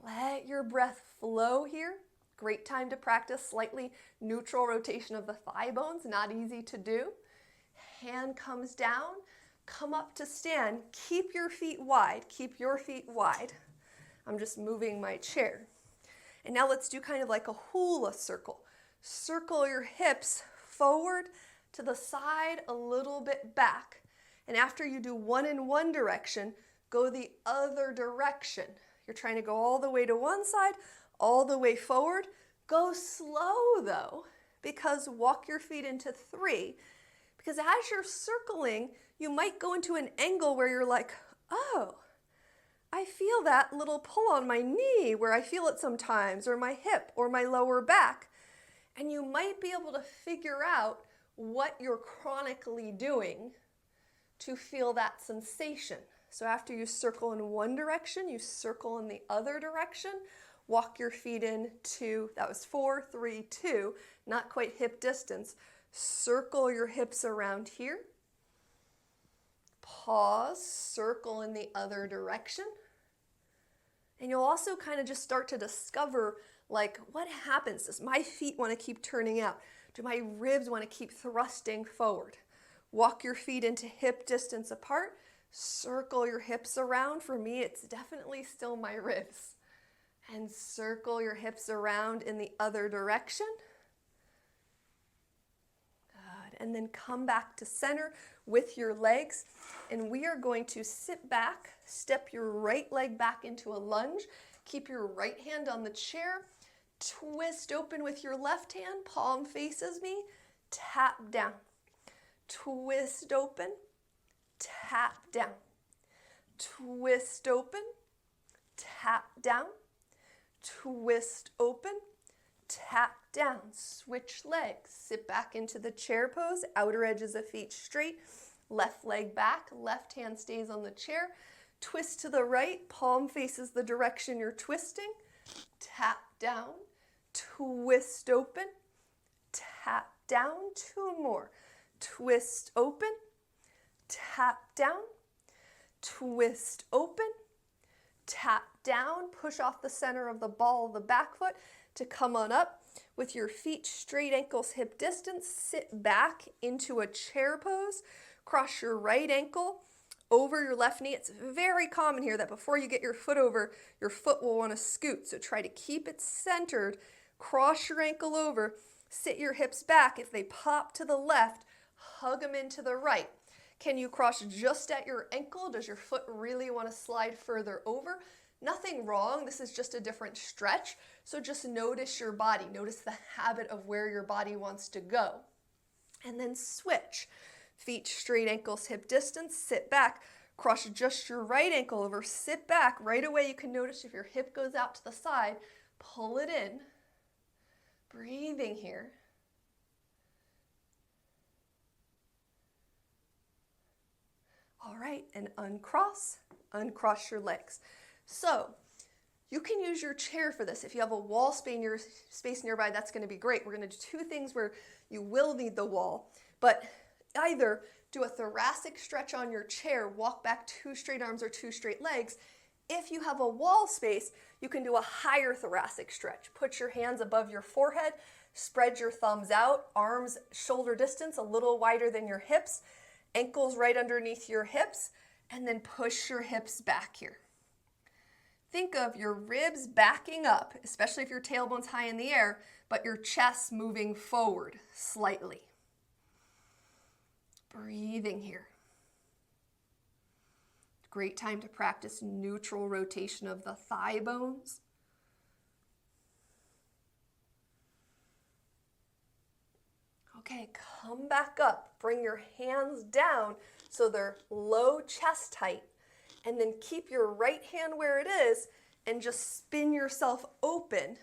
Let your breath flow here. Great time to practice slightly neutral rotation of the thigh bones, not easy to do. Hand comes down, come up to stand. Keep your feet wide, keep your feet wide. I'm just moving my chair. And now let's do kind of like a hula circle. Circle your hips forward to the side, a little bit back. And after you do one in one direction, go the other direction. You're trying to go all the way to one side, all the way forward. Go slow though, because walk your feet into 3. Because as you're circling, you might go into an angle where you're like, oh, I feel that little pull on my knee where I feel it sometimes, or my hip, or my lower back. And you might be able to figure out what you're chronically doing to feel that sensation. So after you circle in one direction, you circle in the other direction, walk your feet in 2, that was 4, 3, 2, not quite hip distance. Circle your hips around here. Pause, circle in the other direction. And you'll also kind of just start to discover, like, what happens? Does my feet want to keep turning out? Do my ribs want to keep thrusting forward? Walk your feet into hip distance apart. Circle your hips around. For me, it's definitely still my ribs. And circle your hips around in the other direction. Good. And then come back to center with your legs. And we are going to sit back, step your right leg back into a lunge. Keep your right hand on the chair. Twist open with your left hand. Palm faces me. Tap down. Twist open. Tap down. Twist open. Tap down. Twist open. Tap down. Switch legs. Sit back into the chair pose. Outer edges of feet straight. Left leg back. Left hand stays on the chair. Twist to the right. Palm faces the direction you're twisting. Tap down. Twist open. Tap down. 2 more. Twist open. Tap down. Twist open. Tap down. Push off the center of the ball of the back foot to come on up with your feet straight, ankles hip distance. Sit back into a chair pose. Cross your right ankle over your left knee. It's very common here that before you get your foot over, your foot will want to scoot. So try to keep it centered. Cross your ankle over. Sit your hips back. If they pop to the left, hug them into the right. Can you cross just at your ankle? Does your foot really want to slide further over? Nothing wrong. This is just a different stretch. So just notice your body. Notice the habit of where your body wants to go. And then switch. Feet straight, ankles hip distance. Sit back. Cross just your right ankle over, sit back. Right away you can notice if your hip goes out to the side, pull it in. Breathing here. All right, and uncross your legs. So you can use your chair for this. If you have a wall space nearby, that's going to be great. We're going to do two things where you will need the wall, but either do a thoracic stretch on your chair, walk back 2 straight arms or 2 straight legs. If you have a wall space, you can do a higher thoracic stretch. Put your hands above your forehead, spread your thumbs out, arms shoulder distance, a little wider than your hips, ankles right underneath your hips, and then push your hips back here. Think of your ribs backing up, especially if your tailbone's high in the air, but your chest moving forward slightly. Breathing here. Great time to practice neutral rotation of the thigh bones. Okay, come back up. Bring your hands down so they're low chest height. And then keep your right hand where it is and just spin yourself open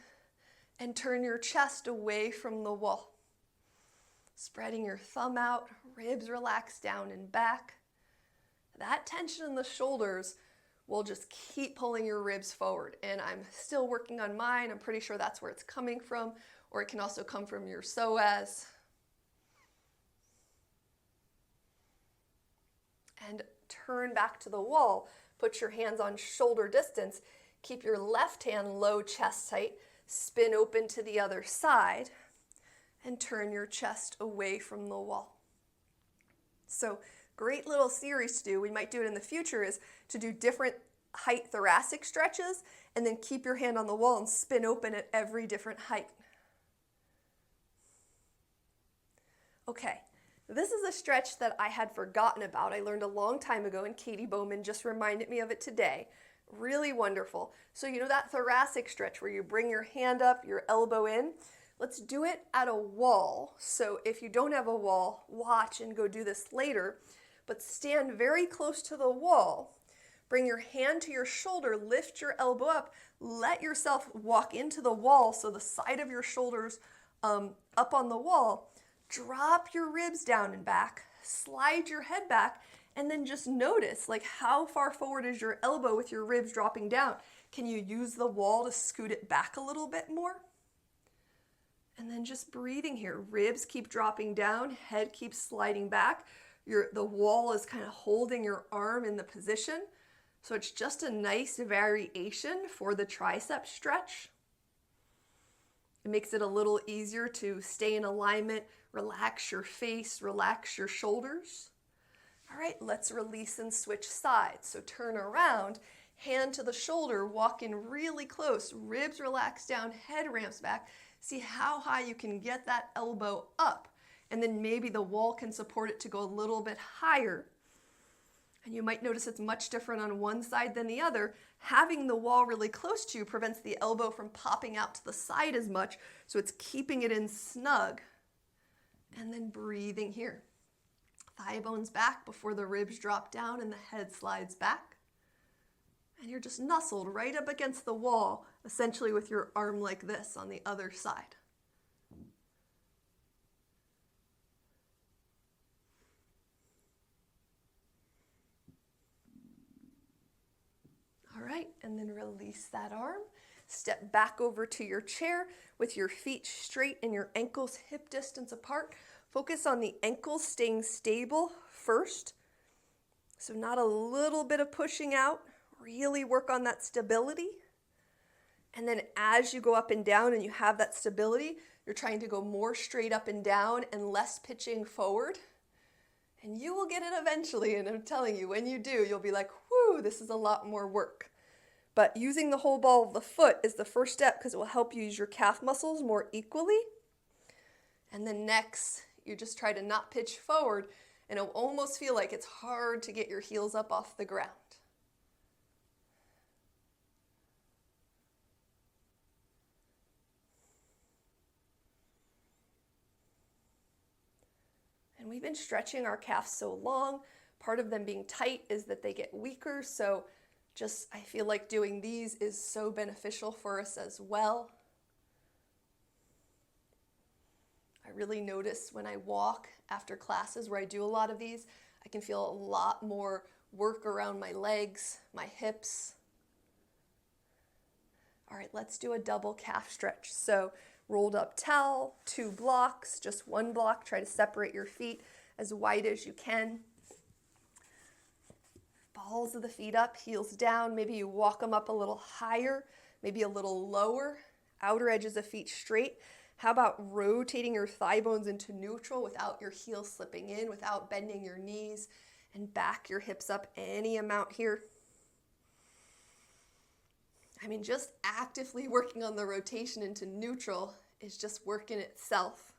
and turn your chest away from the wall. Spreading your thumb out, ribs relax down and back. That tension in the shoulders will just keep pulling your ribs forward. And I'm still working on mine. I'm pretty sure that's where it's coming from, or it can also come from your psoas. And turn back to the wall. Put your hands on shoulder distance. Keep your left hand low chest height. Spin open to the other side and turn your chest away from the wall. So great little series to do. We might do it in the future is to do different height thoracic stretches and then keep your hand on the wall and spin open at every different height. Okay. This is a stretch that I had forgotten about. I learned a long time ago, and Katie Bowman just reminded me of it today. Really wonderful. So you know that thoracic stretch where you bring your hand up, your elbow in? Let's do it at a wall. So if you don't have a wall, watch and go do this later. But stand very close to the wall. Bring your hand to your shoulder, lift your elbow up, let yourself walk into the wall so the side of your shoulders up on the wall. Drop your ribs down and back, slide your head back, and then just notice like how far forward is your elbow with your ribs dropping down. Can you use the wall to scoot it back a little bit more? And then just breathing here. Ribs keep dropping down, head keeps sliding back. The wall is kind of holding your arm in the position. So it's just a nice variation for the tricep stretch. It makes it a little easier to stay in alignment, relax your face, relax your shoulders. All right, let's release and switch sides. So turn around, hand to the shoulder, walk in really close, ribs relax down, head ramps back. See how high you can get that elbow up. And then maybe the wall can support it to go a little bit higher. And you might notice it's much different on one side than the other. Having the wall really close to you prevents the elbow from popping out to the side as much, so it's keeping it in snug. And then breathing here. Thigh bones back before the ribs drop down and the head slides back. And you're just nestled right up against the wall, essentially with your arm like this on the other side. All right, and then release that arm. Step back over to your chair with your feet straight and your ankles hip distance apart. Focus on the ankles staying stable first. So not a little bit of pushing out. Really work on that stability. And then as you go up and down and you have that stability, you're trying to go more straight up and down and less pitching forward. And you will get it eventually, and I'm telling you, when you do, you'll be like, whoo, this is a lot more work. But using the whole ball of the foot is the first step because it will help you use your calf muscles more equally. And then next, you just try to not pitch forward, and it'll almost feel like it's hard to get your heels up off the ground. And we've been stretching our calves so long, Part of them being tight is that they get weaker, so just I feel like doing these is so beneficial for us as well. I really notice when I walk after classes where I do a lot of these, I can feel a lot more work around my legs, my hips. All right, let's do a double calf stretch. So rolled up towel, 2 blocks, just 1 block. Try to separate your feet as wide as you can. Balls of the feet up, heels down. Maybe you walk them up a little higher, maybe a little lower. Outer edges of feet straight. How about rotating your thigh bones into neutral without your heels slipping in, without bending your knees, and back your hips up any amount here. I mean, just actively working on the rotation into neutral is just work in itself.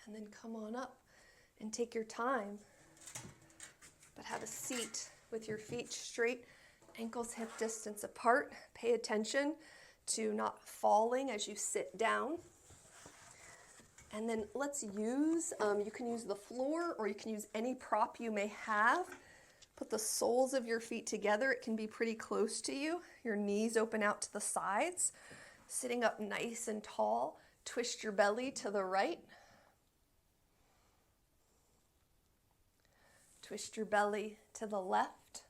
And then come on up and take your time, but have a seat with your feet straight, ankles hip distance apart. Pay attention to not falling as you sit down. And then let's use, you can use the floor or you can use any prop you may have. Put the soles of your feet together. It can be pretty close to you. Your knees open out to the sides. Sitting up nice and tall. Twist your belly to the right. Twist your belly to the left.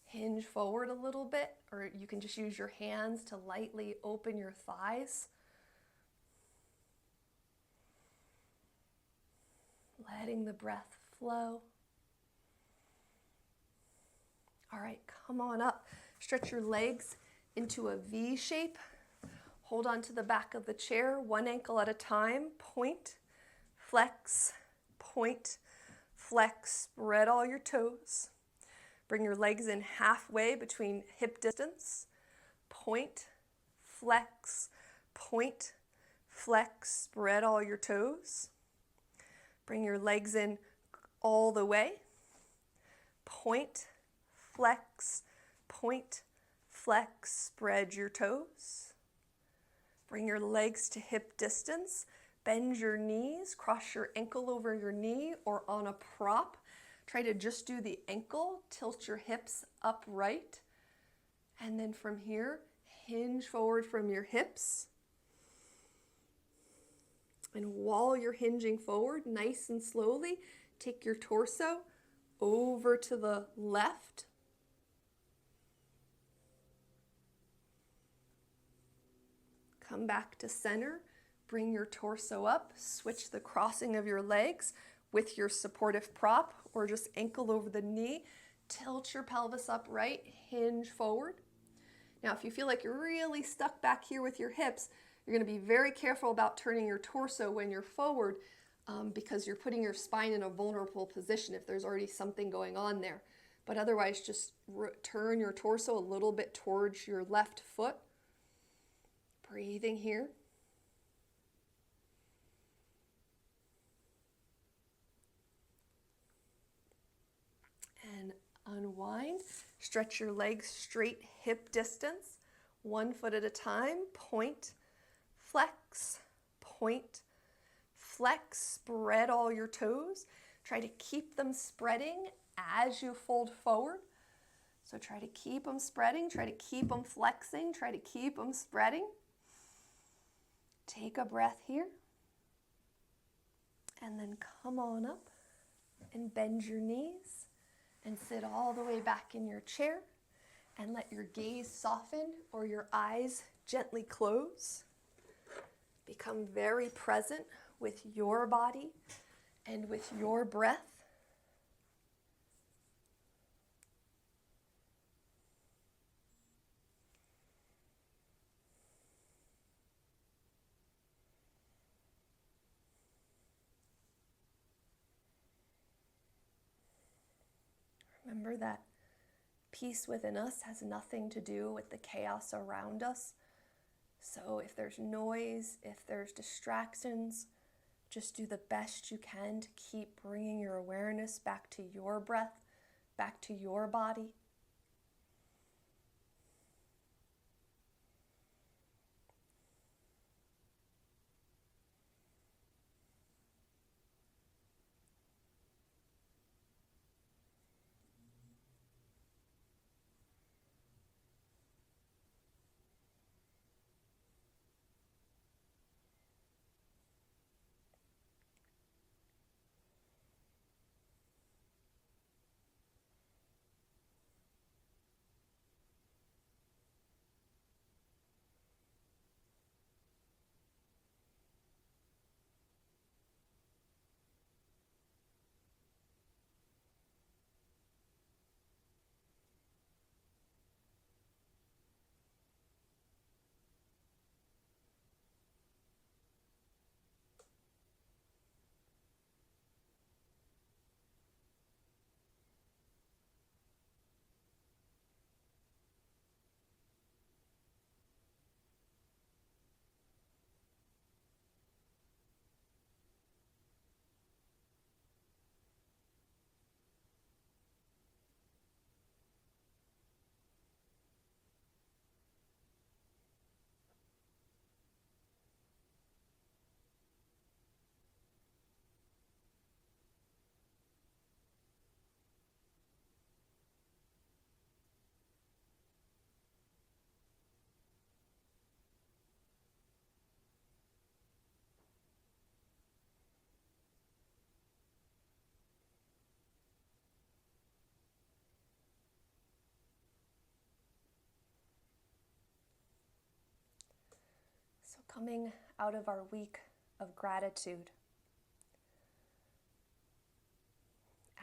Hinge forward a little bit, or you can just use your hands to lightly open your thighs. Letting the breath flow. All right, come on up. Stretch your legs into a V shape. Hold on to the back of the chair, 1 ankle at a time. Point, flex, point, flex. Spread all your toes. Bring your legs in halfway between hip distance. Point, flex, point, flex. Spread all your toes. Bring your legs in all the way. Point, flex, point, flex. Spread your toes. Bring your legs to hip distance. Bend your knees. Cross your ankle over your knee or on a prop. Try to just do the ankle, tilt your hips upright, and then from here, hinge forward from your hips. And while you're hinging forward, nice and slowly, take your torso over to the left. Come back to center, bring your torso up, switch the crossing of your legs with your supportive prop or just ankle over the knee. Tilt your pelvis upright, hinge forward. Now, if you feel like you're really stuck back here with your hips, you're going to be very careful about turning your torso when you're forward because you're putting your spine in a vulnerable position if there's already something going on there. But otherwise, just turn your torso a little bit towards your left foot. Breathing here. And unwind. Stretch your legs straight, hip distance, 1 foot at a time. Point, flex, point, flex. Spread all your toes. Try to keep them spreading as you fold forward. So try to keep them spreading, try to keep them flexing, try to keep them spreading. Take a breath here. And then come on up and bend your knees. And sit all the way back in your chair and let your gaze soften or your eyes gently close. Become very present with your body and with your breath. Remember that peace within us has nothing to do with the chaos around us. So if there's noise, if there's distractions, Just do the best you can to keep bringing your awareness back to your breath, back to your body. So coming out of our week of gratitude,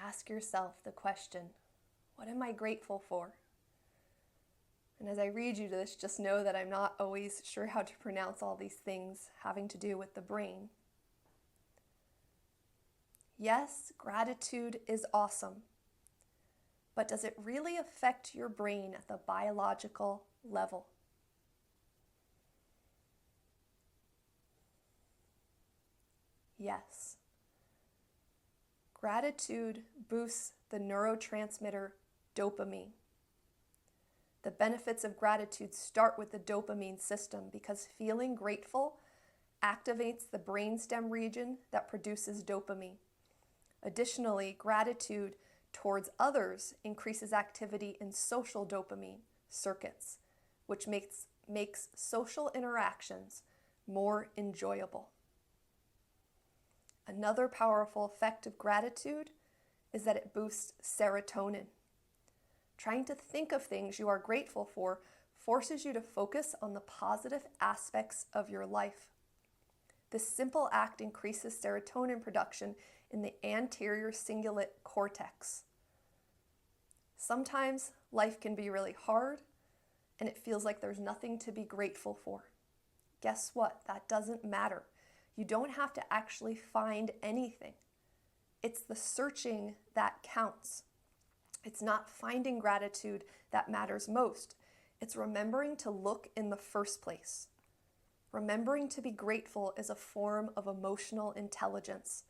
ask yourself the question, what am I grateful for? And as I read you this, just know that I'm not always sure how to pronounce all these things having to do with the brain. Yes, gratitude is awesome, but does it really affect your brain at the biological level? Yes. Gratitude boosts the neurotransmitter dopamine. The benefits of gratitude start with the dopamine system because feeling grateful activates the brainstem region that produces dopamine. Additionally, gratitude towards others increases activity in social dopamine circuits, which makes social interactions more enjoyable. Another powerful effect of gratitude is that it boosts serotonin. Trying to think of things you are grateful for forces you to focus on the positive aspects of your life. This simple act increases serotonin production in the anterior cingulate cortex. Sometimes life can be really hard and it feels like there's nothing to be grateful for. Guess what? That doesn't matter. You don't have to actually find anything. It's the searching that counts. It's not finding gratitude that matters most. It's remembering to look in the first place. Remembering to be grateful is a form of emotional intelligence.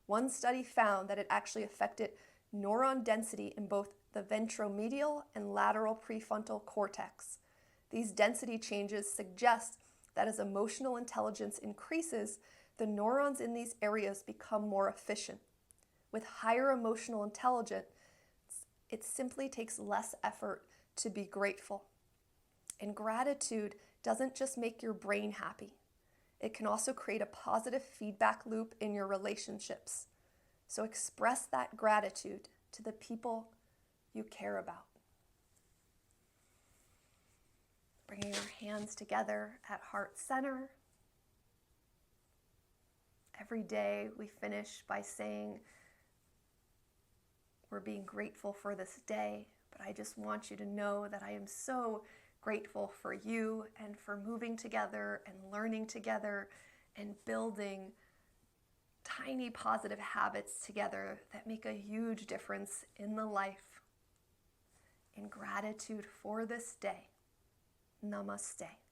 One study found that it actually affected neuron density in both the ventromedial and lateral prefrontal cortex. These density changes suggest that as emotional intelligence increases, the neurons in these areas become more efficient. With higher emotional intelligence, it simply takes less effort to be grateful. And gratitude doesn't just make your brain happy. It can also create a positive feedback loop in your relationships. So express that gratitude to the people you care about. Bringing your hands together at heart center. Every day we finish by saying we're being grateful for this day, but I just want you to know that I am so grateful for you and for moving together and learning together and building tiny positive habits together that make a huge difference in the life. In gratitude for this day, namaste.